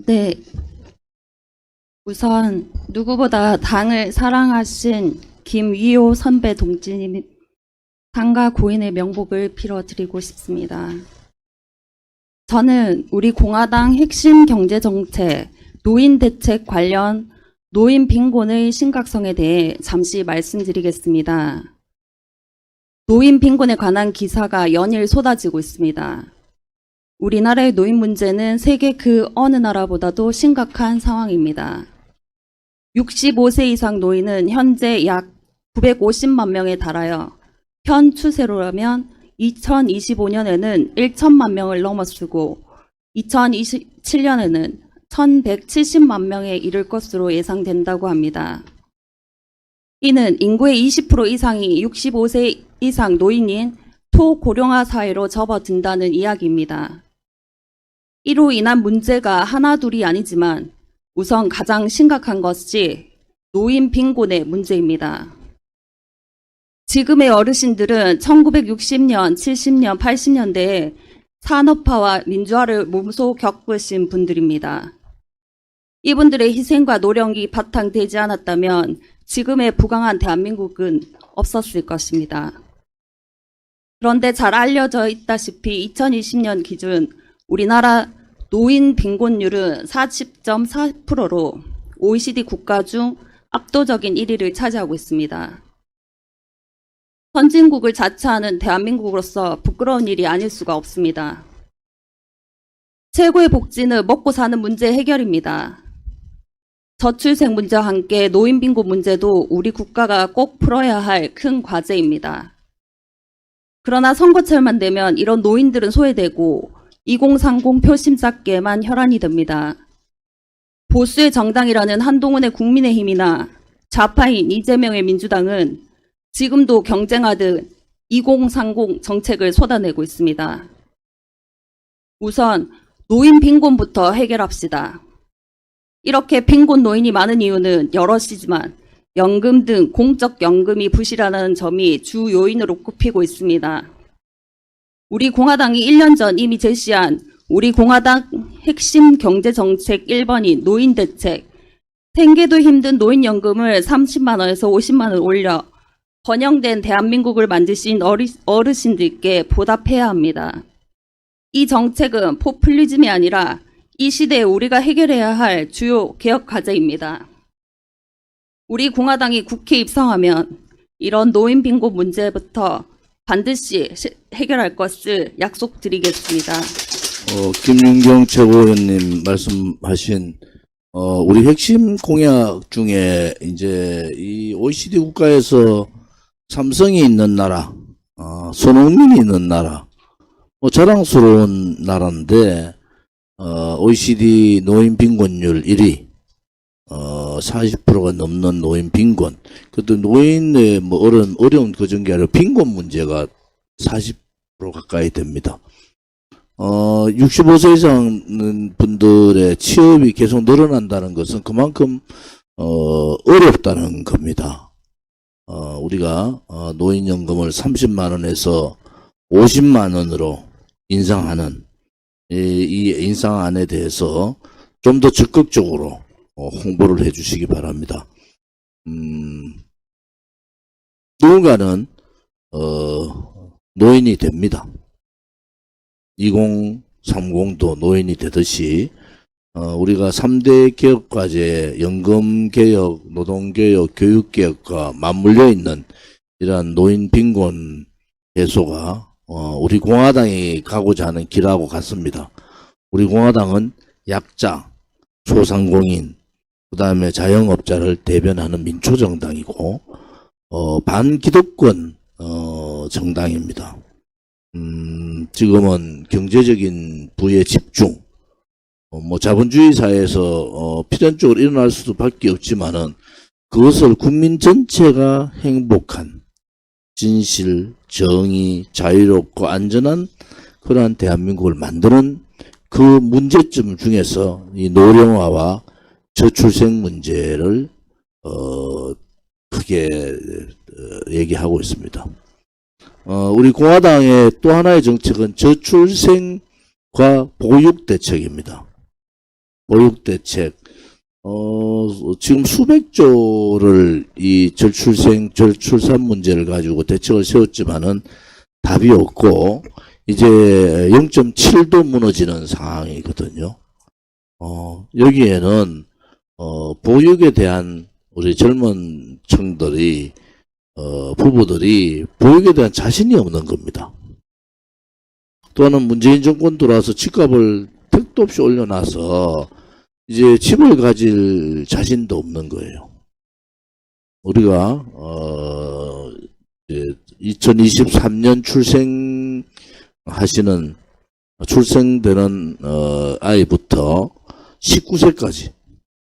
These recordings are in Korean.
네, 우선 누구보다 당을 사랑하신 김위호 선배 동지님 상가 고인의 명복을 빌어드리고 싶습니다. 저는 우리 공화당 핵심 경제정책, 노인 대책 관련 노인 빈곤의 심각성에 대해 잠시 말씀드리겠습니다. 노인 빈곤에 관한 기사가 연일 쏟아지고 있습니다. 우리나라의 노인 문제는 세계 그 어느 나라보다도 심각한 상황입니다. 65세 이상 노인은 현재 약 950만 명에 달하여 현 추세로라면 2025년에는 1천만 명을 넘어서고 2027년에는 1170만 명에 이를 것으로 예상된다고 합니다. 이는 인구의 20% 이상이 65세 이상 노인인 초고령화 사회로 접어든다는 이야기입니다. 이로 인한 문제가 하나둘이 아니지만 우선 가장 심각한 것이 노인 빈곤의 문제입니다. 지금의 어르신들은 1960년, 70년, 80년대에 산업화와 민주화를 몸소 겪으신 분들입니다. 이분들의 희생과 노력이 바탕되지 않았다면 지금의 부강한 대한민국은 없었을 것입니다. 그런데 잘 알려져 있다시피 2020년 기준 우리나라 노인 빈곤율은 40.4%로 OECD 국가 중 압도적인 1위를 차지하고 있습니다. 선진국을 자처하는 대한민국으로서 부끄러운 일이 아닐 수가 없습니다. 최고의 복지는 먹고 사는 문제 해결입니다. 저출생 문제와 함께 노인 빈곤 문제도 우리 국가가 꼭 풀어야 할 큰 과제입니다. 그러나 선거철만 되면 이런 노인들은 소외되고 2030 표심 쌓기에만 혈안이 됩니다. 보수의 정당이라는 한동훈의 국민의힘이나 좌파인 이재명의 민주당은 지금도 경쟁하듯 2030 정책을 쏟아내고 있습니다. 우선 노인 빈곤부터 해결합시다. 이렇게 빈곤 노인이 많은 이유는 여럿이지만 연금 등 공적 연금이 부실하다는 점이 주 요인으로 꼽히고 있습니다. 우리 공화당이 1년 전 이미 제시한 우리 공화당 핵심 경제정책 1번인 노인 대책, 생계도 힘든 노인연금을 30만 원에서 50만 원 올려 번영된 대한민국을 만드신 어르신들께 보답해야 합니다. 이 정책은 포퓰리즘이 아니라 이 시대에 우리가 해결해야 할 주요 개혁 과제입니다. 우리 공화당이 국회에 입성하면 이런 노인 빈곤 문제부터 반드시 해결할 것을 약속드리겠습니다. 김윤경 최고위원님 말씀하신 우리 핵심 공약 중에 이제 이 OECD 국가에서 삼성이 있는 나라, 손흥민이 있는 나라, 자랑스러운 나라인데 OECD 노인 빈곤율 1위, 40%가 넘는 노인 빈곤. 그것도 노인의 어려운 그전 게 아니라 빈곤 문제가 40% 가까이 됩니다. 65세 이상 분들의 취업이 계속 늘어난다는 것은 그만큼 어렵다는 겁니다. 우리가 노인연금을 30만 원에서 50만 원으로 인상하는 이 인상안에 대해서 좀 더 적극적으로 홍보를 해 주시기 바랍니다. 누군가는 노인이 됩니다. 2030도 노인이 되듯이 우리가 3대 개혁과제, 연금개혁, 노동개혁, 교육개혁과 맞물려 있는 이러한 노인 빈곤 해소가 우리 공화당이 가고자 하는 길하고 같습니다. 우리 공화당은 약자, 소상공인, 그 다음에 자영업자를 대변하는 민초정당이고 반기득권 정당입니다. 지금은 경제적인 부의 집중, 자본주의 사회에서 필연적으로 일어날 수밖에 없지만은 그것을 국민 전체가 행복한 진실, 정의, 자유롭고 안전한 그러한 대한민국을 만드는 그 문제점 중에서 이 노령화와 저출생 문제를 크게 얘기하고 있습니다. 우리 공화당의 또 하나의 정책은 저출생 보육대책입니다. 보육대책. 지금 수백 조를 이 절출산 문제를 가지고 대책을 세웠지만은 답이 없고, 이제 0.7도 무너지는 상황이거든요. 여기에는, 보육에 대한 우리 젊은 층들이, 부부들이 보육에 대한 자신이 없는 겁니다. 또는 문재인 정권 들어와서 집값을 택도 없이 올려놔서 이제 집을 가질 자신도 없는 거예요. 우리가 2023년 출생되는 아이부터 19세까지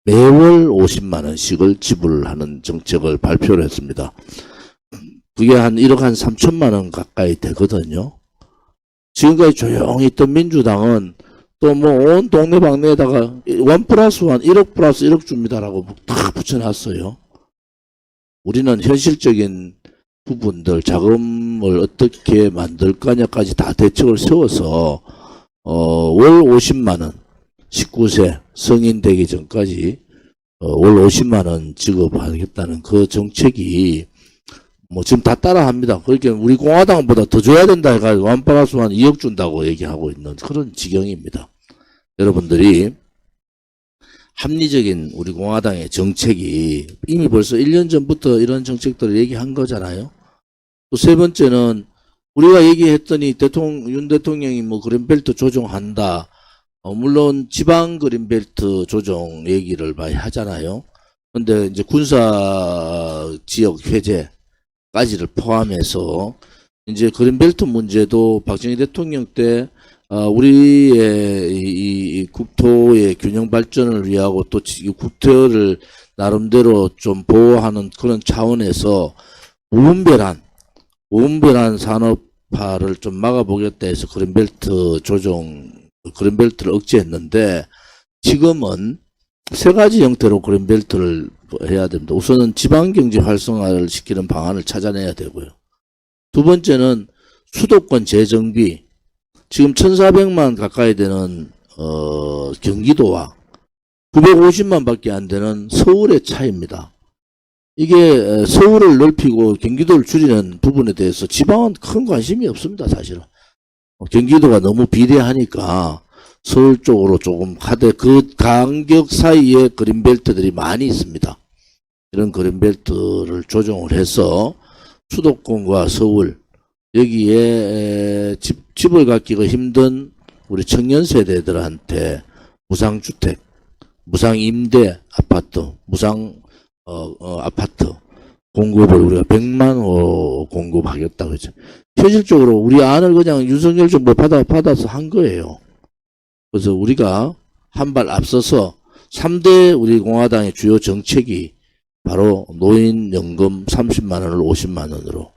매월 50만 원씩을 지불하는 정책을 발표를 했습니다. 그게 한 1억 한 3천만 원 가까이 되거든요. 지금까지 조용히 있던 민주당은 또 뭐 온 동네방네에다가 1+1, 1억 플러스 1억 줍니다라고 다 붙여놨어요. 우리는 현실적인 부분들, 자금을 어떻게 만들 거냐까지 다 대책을 세워서 월 50만 원, 19세 성인 되기 전까지 월 50만 원 지급하겠다는 그 정책이 뭐 지금 다 따라합니다. 그러니까 우리 공화당보다 더 줘야 된다 해가지고 1+1 2억 준다고 얘기하고 있는 그런 지경입니다. 여러분들이 합리적인 우리 공화당의 정책이 이미 벌써 1년 전부터 이런 정책들을 얘기한 거잖아요. 또 세 번째는 우리가 얘기했더니 윤 대통령이 뭐 그린벨트 조정한다. 물론 지방 그린벨트 조정 얘기를 많이 하잖아요. 근데 이제 군사 지역 해제까지를 포함해서 이제 그린벨트 문제도 박정희 대통령 때 우리의 이 국토의 균형 발전을 위하고 또 국토를 나름대로 좀 보호하는 그런 차원에서 무분별한 산업화를 좀 막아보겠다 해서 그린벨트를 억제했는데 지금은 세 가지 형태로 그린벨트를 해야 됩니다. 우선은 지방경제 활성화를 시키는 방안을 찾아내야 되고요. 두 번째는 수도권 재정비. 지금 1,400만 가까이 되는 경기도와 950만 밖에 안 되는 서울의 차이입니다. 이게 서울을 넓히고 경기도를 줄이는 부분에 대해서 지방은 큰 관심이 없습니다. 사실은. 경기도가 너무 비대하니까 서울 쪽으로 조금 가되 그 간격 사이에 그린벨트들이 많이 있습니다. 이런 그린벨트를 조정을 해서 수도권과 서울 여기에 집을 갖기가 힘든 우리 청년 세대들한테 무상주택, 무상임대 아파트, 아파트 공급을 우리가 100만 호 공급하겠다 그러죠. 현실적으로 우리 안을 그냥 윤석열 정부 받아서 한 거예요. 그래서 우리가 한 발 앞서서 3대 우리 공화당의 주요 정책이 바로 노인연금 30만 원을 50만 원으로,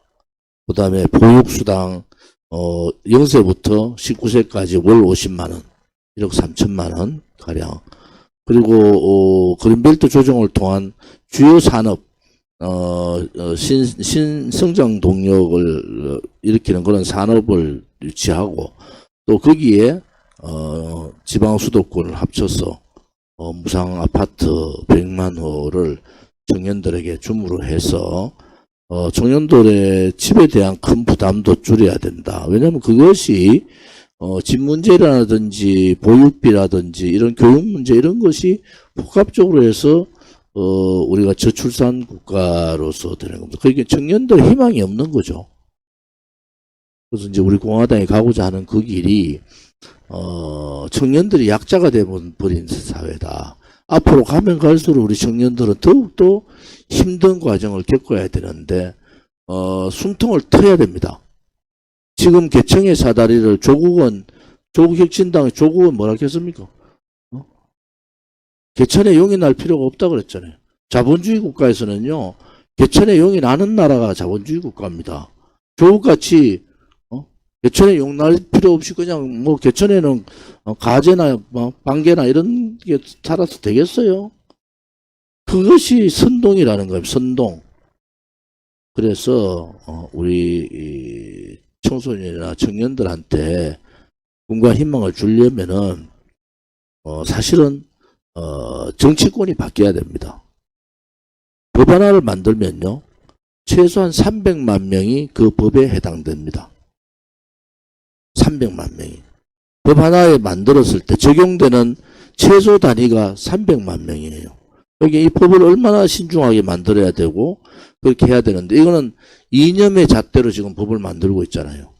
그 다음에 보육수당 0세부터 19세까지 월 50만 원, 1억 3천만 원 가량, 그리고 그린벨트 조정을 통한 주요 산업 신성장 동력을 일으키는 그런 산업을 유치하고 또 거기에 지방 수도권을 합쳐서 무상 아파트 100만 호를 청년들에게 줌으로 해서 청년들의 집에 대한 큰 부담도 줄여야 된다. 왜냐하면 그것이 집 문제라든지 보육비라든지 이런 교육 문제 이런 것이 복합적으로 해서 우리가 저출산 국가로서 되는 겁니다. 그러니까 청년들 희망이 없는 거죠. 그래서 이제 우리 공화당이 가고자 하는 그 길이 청년들이 약자가 되어버린 사회다. 앞으로 가면 갈수록 우리 청년들은 더욱더 힘든 과정을 겪어야 되는데 숨통을 트여야 됩니다. 지금 개청의 사다리를 조국혁신당의 조국은 뭐라 했습니까? 개천에 용이 날 필요가 없다 그랬잖아요. 자본주의 국가에서는요, 개천에 용이 나는 나라가 자본주의 국가입니다. 조국같이 개천에 용 날 필요 없이 그냥 뭐 개천에는 가재나 방개나 이런 게 살아서 되겠어요? 그것이 선동이라는 거예요. 선동. 그래서 우리 청소년이나 청년들한테 꿈과 희망을 주려면은 사실은 정치권이 바뀌어야 됩니다. 법 하나를 만들면요, 최소한 300만 명이 그 법에 해당됩니다. 300만 명이. 법 하나에 만들었을 때 적용되는 최소 단위가 300만 명이에요. 여기 이 법을 얼마나 신중하게 만들어야 되고 그렇게 해야 되는데, 이거는 이념의 잣대로 지금 법을 만들고 있잖아요.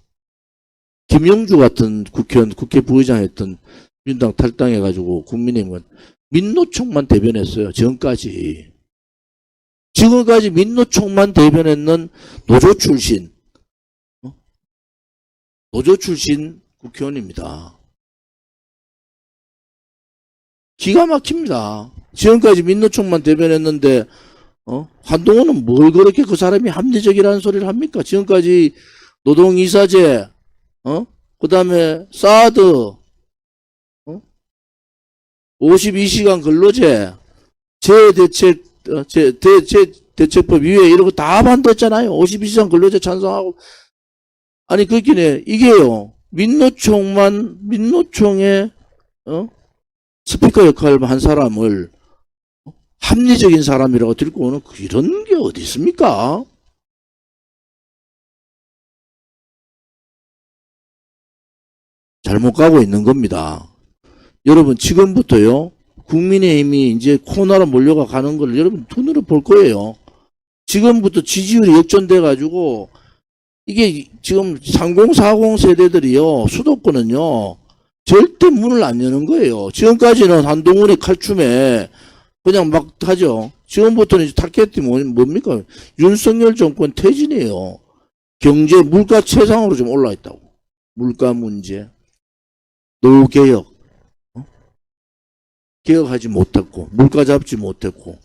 김영주 같은 국회의원, 국회 부의장 했던 민주당 탈당해가지고 국민의힘은 민노총만 대변했어요. 지금까지 민노총만 대변했는 노조 출신 국회의원입니다. 기가 막힙니다. 지금까지 민노총만 대변했는데 한동훈은 뭘 그렇게 그 사람이 합리적이라는 소리를 합니까? 지금까지 노동이사제, 그 다음에 사드, 52시간 근로제, 대체법 위에 이런 거 다 반대했잖아요. 52시간 근로제 찬성하고. 아니, 그렇긴 이게요. 민노총의, 스피커 역할을 한 사람을 합리적인 사람이라고 들고 오는 이런 게 어디 있습니까? 잘못 가고 있는 겁니다. 여러분, 지금부터요, 국민의힘이 이제 코너로 몰려가 가는 걸 여러분 눈으로 볼 거예요. 지금부터 지지율이 역전돼가지고, 이게 지금 3040 세대들이요, 수도권은요, 절대 문을 안 여는 거예요. 지금까지는 한동훈의 칼춤에 그냥 막 하죠. 지금부터는 타겟이 뭡니까? 윤석열 정권 퇴진이에요. 경제, 물가 최상으로 좀 올라 있다고. 물가 문제, 노개혁, 개혁하지 못했고, 물가 잡지 못했고,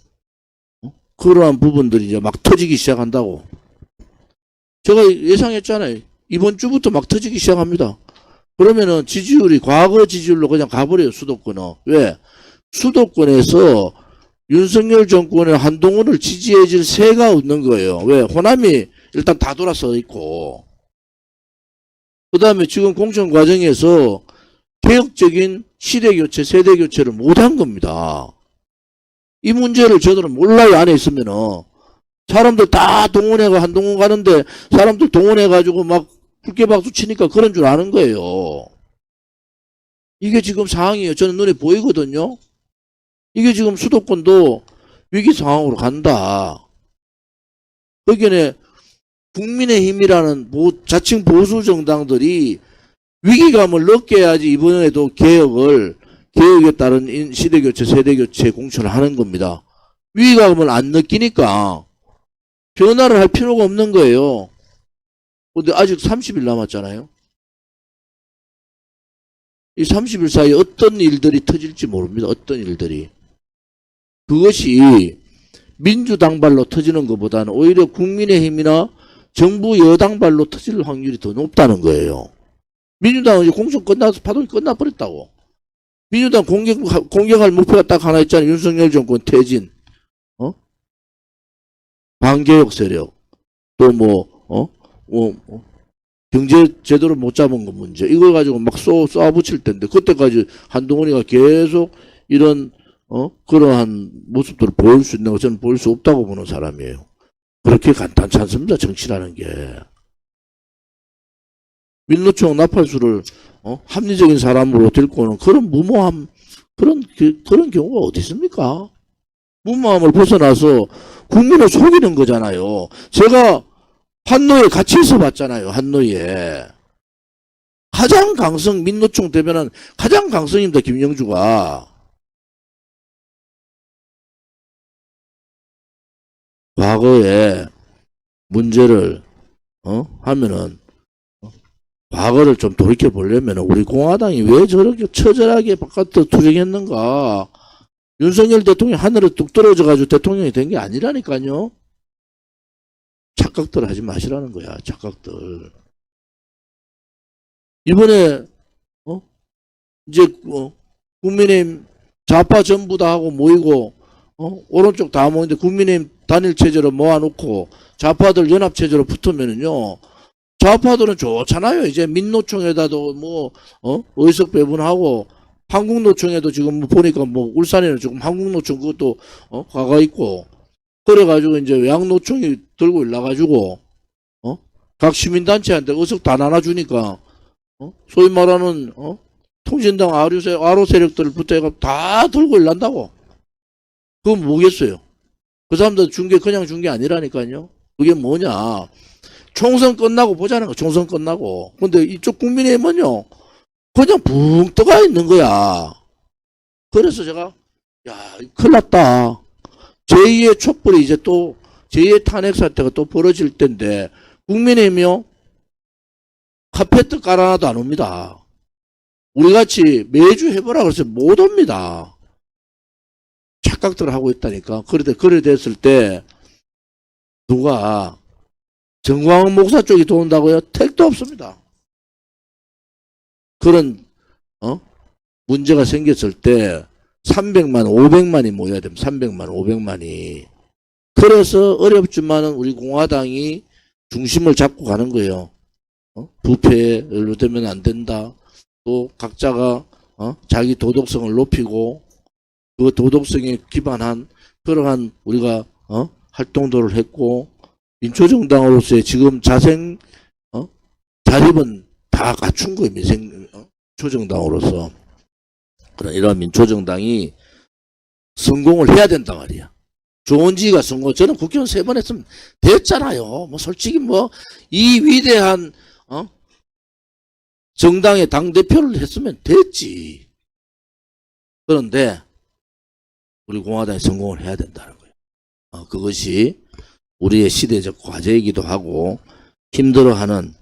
그러한 부분들이 이제 막 터지기 시작한다고. 제가 예상했잖아요. 이번 주부터 막 터지기 시작합니다. 그러면은 지지율이 과거 지지율로 그냥 가버려요, 수도권은. 왜? 수도권에서 윤석열 정권의 한동훈을 지지해줄 새가 없는 거예요. 왜? 호남이 일단 다 돌아서 있고, 그 다음에 지금 공천 과정에서 개혁적인 시대교체, 세대교체를 못한 겁니다. 이 문제를 저들은 몰라요. 안에 있으면은. 사람들 다 동원해가 한동훈 가는데 사람들 동원해가지고 막 불쾌박수 치니까 그런 줄 아는 거예요. 이게 지금 상황이에요. 저는 눈에 보이거든요. 이게 지금 수도권도 위기 상황으로 간다. 거기에 국민의힘이라는 자칭 보수 정당들이 위기감을 넣게 해야지 이번에도 개혁에 따른 시대교체, 세대교체 공천을 하는 겁니다. 위기감을 안 느끼니까 변화를 할 필요가 없는 거예요. 근데 아직 30일 남았잖아요. 이 30일 사이에 어떤 일들이 터질지 모릅니다. 어떤 일들이. 그것이 민주당발로 터지는 것보다는 오히려 국민의힘이나 정부 여당발로 터질 확률이 더 높다는 거예요. 민주당은 이제 공천 끝나서 파동이 끝나버렸다고. 민주당 공격할 목표가 딱 하나 있잖아요. 윤석열 정권 퇴진. 반개혁 세력. 또 경제 제대로 못 잡은 거 문제. 이걸 가지고 막 쏘아붙일 텐데, 그때까지 한동훈이가 계속 이런, 그러한 모습들을 보일 수 있는 거 저는 보일 수 없다고 보는 사람이에요. 그렇게 간단치 않습니다. 정치라는 게. 민노총 나팔수를, 합리적인 사람으로 데리고 오는 그런 무모함, 그런 경우가 어디 있습니까? 무모함을 벗어나서 국민을 속이는 거잖아요. 제가 한노에 같이 있어 봤잖아요. 한노에. 가장 민노총 대변한 가장 강성입니다. 김영주가. 과거에 문제를 하면은 과거를 좀 돌이켜 보려면 우리 공화당이 왜 저렇게 처절하게 바깥으로 투쟁했는가. 윤석열 대통령이 하늘에 뚝 떨어져가지고 대통령이 된 게 아니라니까요. 착각들 하지 마시라는 거야. 착각들. 이번에 이제 국민의힘 좌파 전부 다 하고 모이고 오른쪽 다 모이는데 국민의힘 단일 체제로 모아놓고 좌파들 연합 체제로 붙으면은요, 좌파들은 좋잖아요. 이제 민노총에다도 의석 배분하고, 한국노총에도 지금 보니까 울산에는 지금 한국노총 그것도, 가가 있고, 그래가지고 이제 양노총이 들고 일나가지고, 각 시민단체한테 의석 다 나눠주니까, 소위 말하는, 통신당 아로 세력들 붙어가 다 들고 일난다고. 그건 뭐겠어요? 그 사람들 그냥 준 게 아니라니까요. 그게 뭐냐. 총선 끝나고 보자는 거, 총선 끝나고. 근데 이쪽 국민의힘은요, 그냥 붕 떠가 있는 거야. 그래서 제가, 야, 큰일 났다. 제2의 촛불이 이제 또, 제2의 탄핵 사태가 또 벌어질 텐데, 국민의힘이요, 카페트 깔아놔도 안 옵니다. 우리 같이 매주 해보라 그래서 못 옵니다. 착각들 하고 있다니까. 그래 됐을 때, 누가, 정광훈 목사 쪽이 도운다고요? 택도 없습니다. 그런 문제가 생겼을 때 300만, 500만이 모여야 됩니다. 300만, 500만이. 그래서 어렵지만은 우리 공화당이 중심을 잡고 가는 거예요. 부패에 연루되면 안 된다. 또 각자가 자기 도덕성을 높이고 그 도덕성에 기반한 그러한 우리가 활동들을 했고 민초정당으로서의 지금 자립은 다 갖춘 거예요. 민초정당으로서. 그런 이런 민초정당이 성공을 해야 된단 말이야. 조원지가 성공, 저는 국회의원 3번 했으면 됐잖아요. 솔직히 이 위대한, 정당의 당대표를 했으면 됐지. 그런데, 우리 공화당이 성공을 해야 된다는 거예요. 그것이 우리의 시대적 과제이기도 하고, 힘들어하는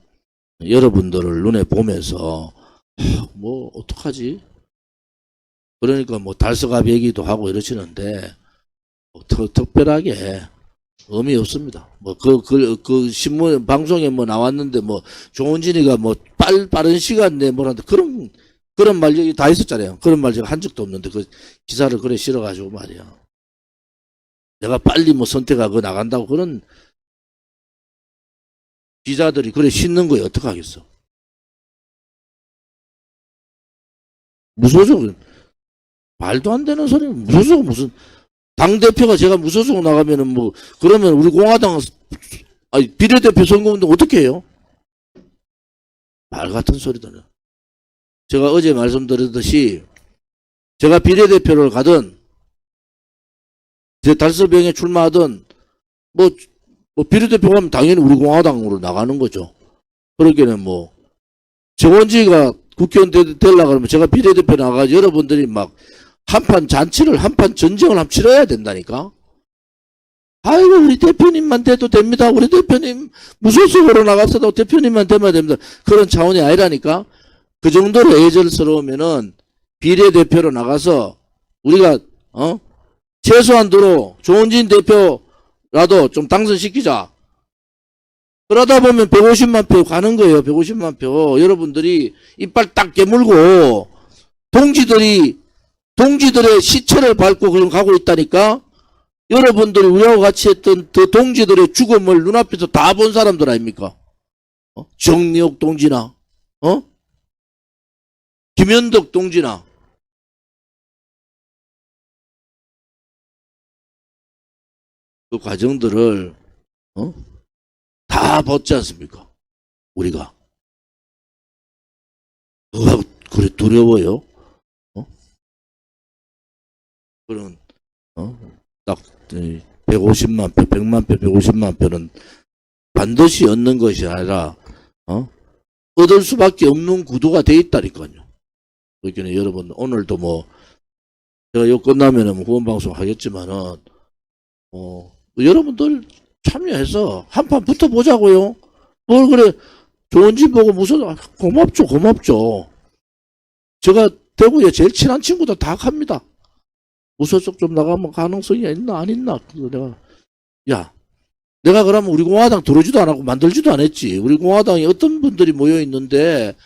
여러분들을 눈에 보면서, 어떡하지? 그러니까 달서갑 얘기도 하고 이러시는데, 특별하게 의미 없습니다. 그 신문, 방송에 나왔는데, 조은진이가 빠른 시간 내 뭐라는데, 그런 말 여기 다 있었잖아요. 그런 말 제가 한 적도 없는데, 그 기사를 그래 실어가지고 말이야. 내가 빨리 선택하고 나간다고 그런 기자들이 그래 싣는 거예요. 어떡하겠어. 무소속, 말도 안 되는 소리, 무소속 무슨, 당대표가 제가 무소속 나가면은 그러면 우리 공화당, 비례대표 선거운동 어떻게 해요? 말 같은 소리들은. 제가 어제 말씀드렸듯이, 제가 비례대표를 가든, 제 달서병에 출마하든, 비례대표 가면 당연히 우리 공화당으로 나가는 거죠. 그러기에는 정원지가 국회의원 되려고 그러면 제가 비례대표 나가서 여러분들이 한판 잔치를, 한판 전쟁을 한번 치러야 된다니까? 아이고, 우리 대표님만 돼도 됩니다. 우리 대표님 무소속으로 나갔어도 대표님만 되면 됩니다. 그런 차원이 아니라니까? 그 정도로 애절스러우면은 비례대표로 나가서 우리가, 최소한도로 조은진 대표라도 좀 당선시키자. 그러다 보면 150만 표 가는 거예요. 150만 표. 여러분들이 이빨 딱 깨물고 동지들의 시체를 밟고 그럼 가고 있다니까? 여러분들이 우리하고 같이 했던 그 동지들의 죽음을 눈앞에서 다 본 사람들 아닙니까? 정미옥 동지나, 김현덕 동지나. 그 과정들을, 다 봤지 않습니까? 우리가. 누가 그래 두려워요? 그런, 딱, 150만 표, 100만 표, 150만 표는 반드시 얻는 것이 아니라, 얻을 수밖에 없는 구도가 돼 있다니까요. 그러니까 여러분, 오늘도 제가 이거 끝나면은 후원방송 하겠지만은, 여러분들 참여해서 한판 붙어보자고요. 뭘 그래, 좋은지 보고 고맙죠. 제가 대구에 제일 친한 친구들 다 갑니다. 무소속 좀 나가면 가능성이 있나 안 있나. 내가 그러면 우리 공화당 들어오지도 않았고 만들지도 않았지. 우리 공화당에 어떤 분들이 모여 있는데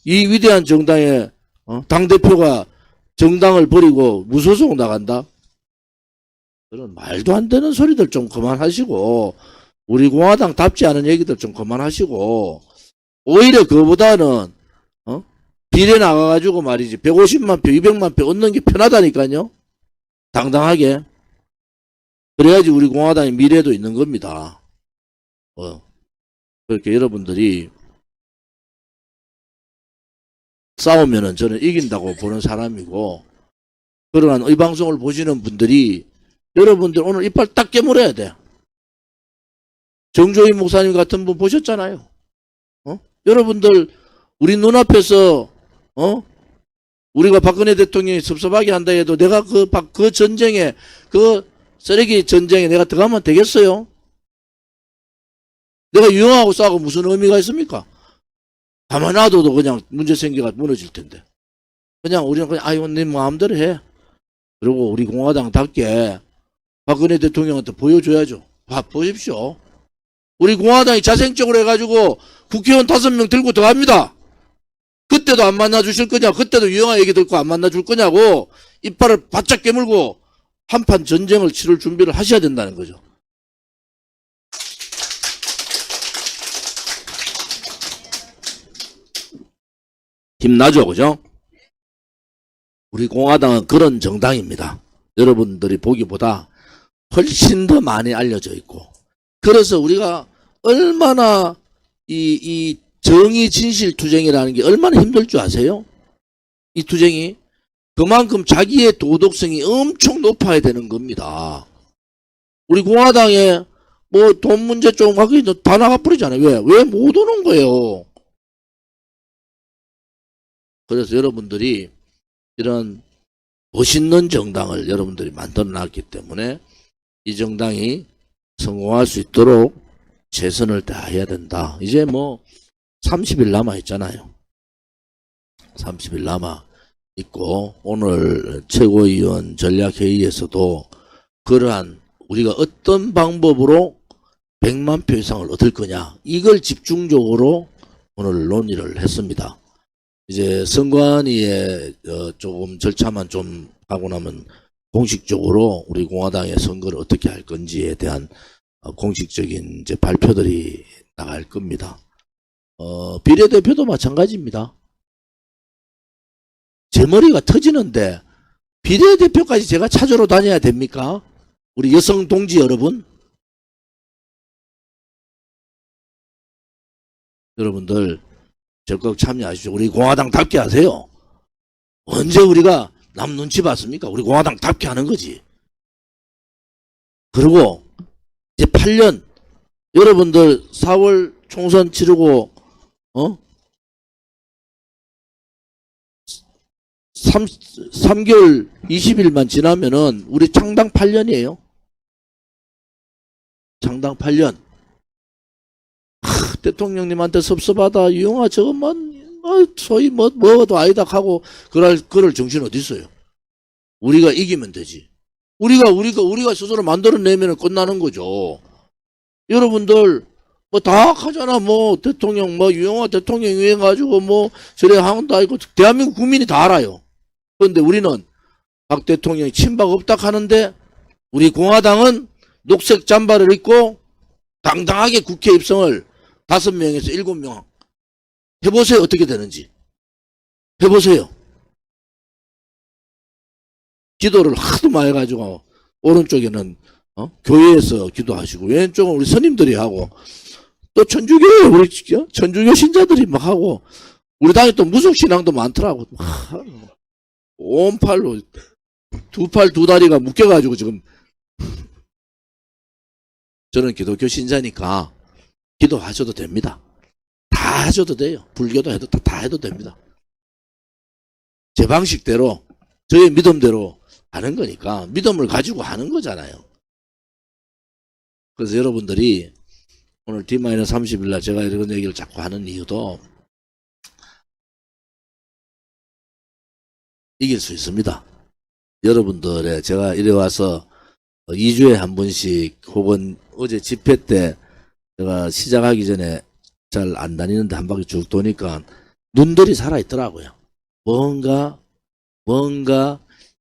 이 위대한 정당의 당대표가 정당을 버리고 무소속 나간다. 그런 말도 안 되는 소리들 좀 그만하시고 우리 공화당답지 않은 얘기들 좀 그만하시고 오히려 그보다는 비례 나가가지고 말이지 150만 표, 200만 표 얻는 게 편하다니까요. 당당하게. 그래야지 우리 공화당의 미래도 있는 겁니다. 그렇게 여러분들이 싸우면은 저는 이긴다고 보는 사람이고, 그러한 이 방송을 보시는 분들이 여러분들 오늘 이빨 딱 깨물어야 돼. 정조희 목사님 같은 분 보셨잖아요. 여러분들 우리 눈앞에서 우리가 박근혜 대통령이 섭섭하게 한다 해도 내가 그 전쟁에, 그 쓰레기 전쟁에 내가 들어가면 되겠어요? 내가 유형하고 싸우고 무슨 의미가 있습니까? 가만 놔둬도 그냥 문제 생겨가 무너질 텐데. 그냥 우리는 그냥 아이고 네 마음대로 해. 그리고 우리 공화당답게 박근혜 대통령한테 보여줘야죠. 보십시오. 우리 공화당이 자생적으로 해가지고 국회의원 5명 들고 들어갑니다. 그때도 안 만나주실 거냐? 그때도 유영아 얘기 듣고 안 만나줄 거냐고 이빨을 바짝 깨물고 한판 전쟁을 치를 준비를 하셔야 된다는 거죠. 힘나죠, 그죠? 우리 공화당은 그런 정당입니다. 여러분들이 보기보다 훨씬 더 많이 알려져 있고, 그래서 우리가 얼마나 이 정의 진실 투쟁이라는 게 얼마나 힘들 줄 아세요? 이 투쟁이 그만큼 자기의 도덕성이 엄청 높아야 되는 겁니다. 우리 공화당에 뭐 돈 문제 좀 하기 다 나가버리잖아요. 왜 못 오는 거예요? 그래서 여러분들이 이런 멋있는 정당을 여러분들이 만들어 놨기 때문에 이 정당이 성공할 수 있도록 최선을 다해야 된다. 이제 뭐 30일 남아 있잖아요. 30일 남아 있고, 오늘 최고위원 전략회의에서도 그러한 우리가 어떤 방법으로 100만 표 이상을 얻을 거냐, 이걸 집중적으로 오늘 논의를 했습니다. 이제 선관위에 조금 절차만 좀 하고 나면 공식적으로 우리 공화당의 선거를 어떻게 할 건지에 대한 공식적인 이제 발표들이 나갈 겁니다. 비례대표도 마찬가지입니다. 제 머리가 터지는데 비례대표까지 제가 찾으러 다녀야 됩니까? 우리 여성 동지 여러분, 여러분들 적극 참여하십시오. 우리 공화당답게 하세요. 언제 우리가 남 눈치 봤습니까? 우리 공화당답게 하는 거지. 그리고 이제 8년, 여러분들 4월 총선 치르고 3개월 20일만 지나면은 우리 창당 8년이에요. 창당 8년. 대통령님한테 섭섭하다, 유영아 저것만 소위 뭐도 아니다 하고 그럴 정신 어디 있어요? 우리가 이기면 되지. 우리가 스스로 만들어내면 끝나는 거죠. 여러분들 뭐 다 하잖아. 뭐 대통령 뭐 유영아 대통령 유행가지고 뭐 저래 하는 다 아니고 대한민국 국민이 다 알아요. 그런데 우리는 박 대통령이 친박 없다 하는데 우리 공화당은 녹색 잠바를 입고 당당하게 국회 입성을 5명에서 7명 해보세요. 어떻게 되는지 해보세요. 기도를 하도 많이 해가지고 오른쪽에는 교회에서 기도하시고 왼쪽은 우리 스님들이 하고 또 천주교에 우리 천주교 신자들이 막 하고 우리 당에 또 무속신앙도 많더라고. 온 팔로 두 팔 두 다리가 묶여가지고 지금. 저는 기독교 신자니까 기도하셔도 됩니다. 다 하셔도 돼요. 불교도 해도 다 해도 됩니다. 제 방식대로 저의 믿음대로 하는 거니까 믿음을 가지고 하는 거잖아요. 그래서 여러분들이 오늘 D-30일 날 제가 이런 얘기를 자꾸 하는 이유도 이길 수 있습니다. 여러분들의 제가 이래 와서 2주에 한 번씩 혹은 어제 집회 때 제가 시작하기 전에 잘 안 다니는데 한 바퀴 쭉 도니까 눈들이 살아있더라고요. 뭔가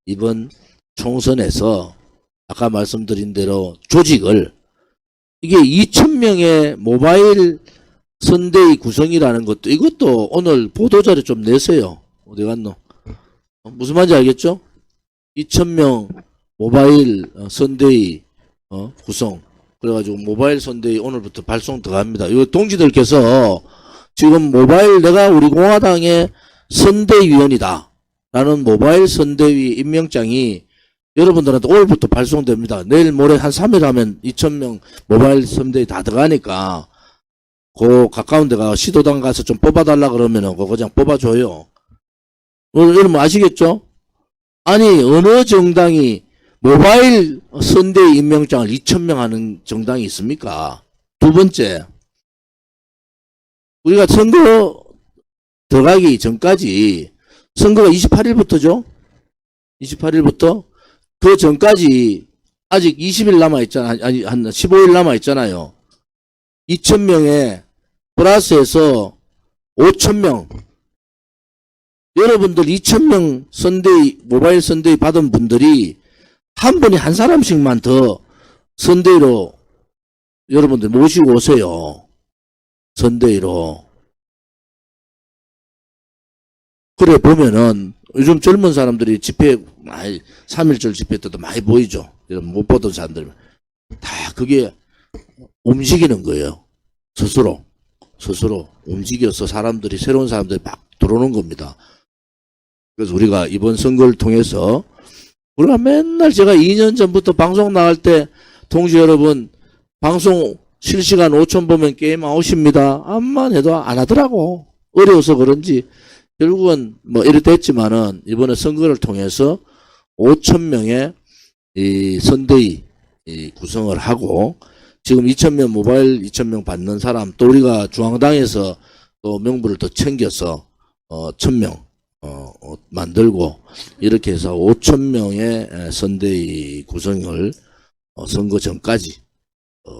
이번 총선에서 아까 말씀드린 대로 조직을 이게 2,000명의 모바일 선대위 구성이라는 것도, 이것도 오늘 보도자료 좀 내세요. 어디 갔노? 무슨 말인지 알겠죠? 2,000명 모바일 선대위 구성. 그래가지고 모바일 선대위 오늘부터 발송 들어갑니다. 이 동지들께서 지금 모바일 내가 우리 공화당의 선대위원이다 라는 모바일 선대위 임명장이 여러분들한테 오늘부터 발송됩니다. 내일 모레 한 3일 하면 2,000명 모바일 선대위 다 들어가니까 그 가까운 데가 시도당 가서 좀 뽑아달라 그러면은 그거 그냥 뽑아줘요. 여러분 아시겠죠? 아니 어느 정당이 모바일 선대위 임명장을 2,000명 하는 정당이 있습니까? 두 번째, 우리가 선거 들어가기 전까지, 선거가 28일부터죠? 28일부터? 그 전까지 아직 20일 남아있잖아요. 아니, 한 15일 남아있잖아요. 2,000명에 플러스해서 5,000명. 여러분들 2,000명 선대위, 모바일 선대위 받은 분들이 한 분이 한 사람씩만 더 선대위로 여러분들 모시고 오세요. 선대위로. 그래 보면은 요즘 젊은 사람들이 집회 많이 3.1절 집회 때도 많이 보이죠. 여러분 못 보던 사람들 다 그게 움직이는 거예요. 스스로 움직여서 사람들이 새로운 사람들이 막 들어오는 겁니다. 그래서 우리가 이번 선거를 통해서 우리가 맨날 제가 2년 전부터 방송 나갈 때 동지 여러분 방송 실시간 5천 보면 게임 아웃입니다. 암만 해도 안 하더라고. 어려워서 그런지 결국은 뭐 이래 됐지만은 이번에 선거를 통해서 5,000명의 이 선대위 구성을 하고 지금 2,000명 모바일 2,000명 받는 사람 또 우리가 중앙당에서 또 명부를 더 챙겨서 1,000명 만들고 이렇게 해서 5,000명의 선대위 구성을 선거 전까지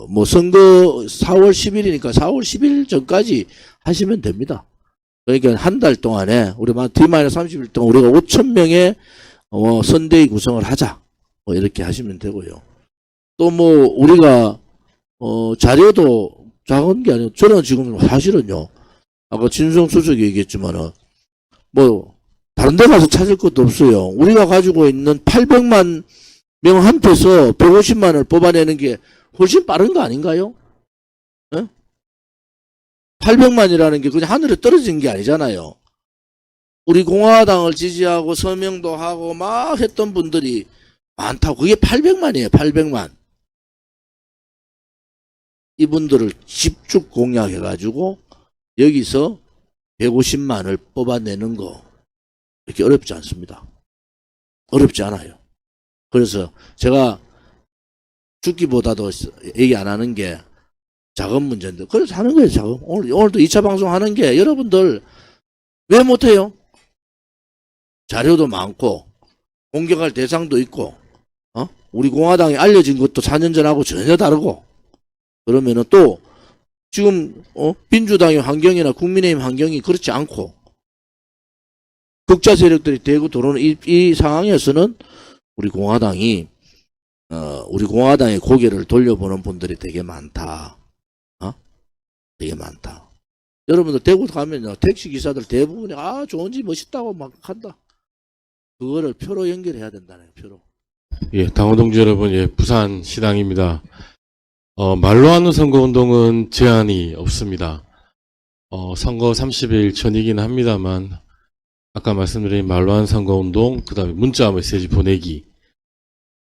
뭐 선거 4월 10일이니까 4월 10일 전까지 하시면 됩니다. 그러니까 한 달 동안에 우리 D-30일 동안 우리가 5,000명의 선대위 구성을 하자 뭐 이렇게 하시면 되고요. 또 뭐 우리가 자료도 작은 게 아니고 저는 지금 사실은요 아까 진성 수석이 얘기했지만은 뭐 다른 데 가서 찾을 것도 없어요. 우리가 가지고 있는 800만 명한테서 150만을 뽑아내는 게 훨씬 빠른 거 아닌가요? 네? 800만이라는 게 그냥 하늘에 떨어진 게 아니잖아요. 우리 공화당을 지지하고 서명도 하고 막 했던 분들이 많다고. 그게 800만이에요. 800만. 이분들을 집중 공략해가지고 여기서 150만을 뽑아내는 거 이렇게 어렵지 않습니다. 어렵지 않아요. 그래서 제가 죽기보다도 얘기 안 하는 게 작은 문제인데 그래서 하는 거예요. 작은. 오늘도 2차 방송 하는 게 여러분들 왜 못해요? 자료도 많고 공격할 대상도 있고 우리 공화당이 알려진 것도 4년 전하고 전혀 다르고 그러면은 또 지금 민주당의 환경이나 국민의힘 환경이 그렇지 않고 극자 세력들이 대고 들어오는 이 상황에서는 우리 공화당이 우리 공화당의 고개를 돌려보는 분들이 되게 많다. 되게 많다. 여러분들 대구 가면요 택시 기사들 대부분이 좋은지 멋있다고 막 한다. 그거를 표로 연결해야 된다네요. 표로. 예, 당원동지 여러분, 예, 부산 시당입니다. 말로 하는 선거운동은 제한이 없습니다. 선거 30일 전이긴 합니다만, 아까 말씀드린 말로 하는 선거운동, 그 다음에 문자 메시지 보내기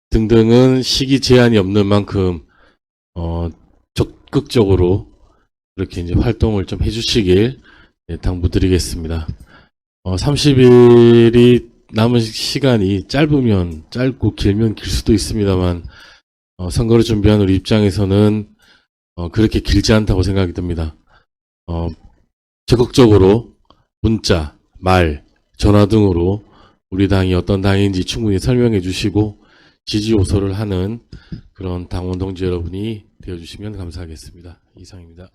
등등은 시기 제한이 없는 만큼, 적극적으로 이렇게 이제 활동을 좀 해주시길 예, 당부드리겠습니다. 30일이 남은 시간이 짧으면 짧고 길면 길 수도 있습니다만 선거를 준비한 우리 입장에서는 그렇게 길지 않다고 생각이 듭니다. 적극적으로 문자, 말, 전화 등으로 우리 당이 어떤 당인지 충분히 설명해 주시고 지지 호소를 하는 그런 당원 동지 여러분이 되어주시면 감사하겠습니다. 이상입니다.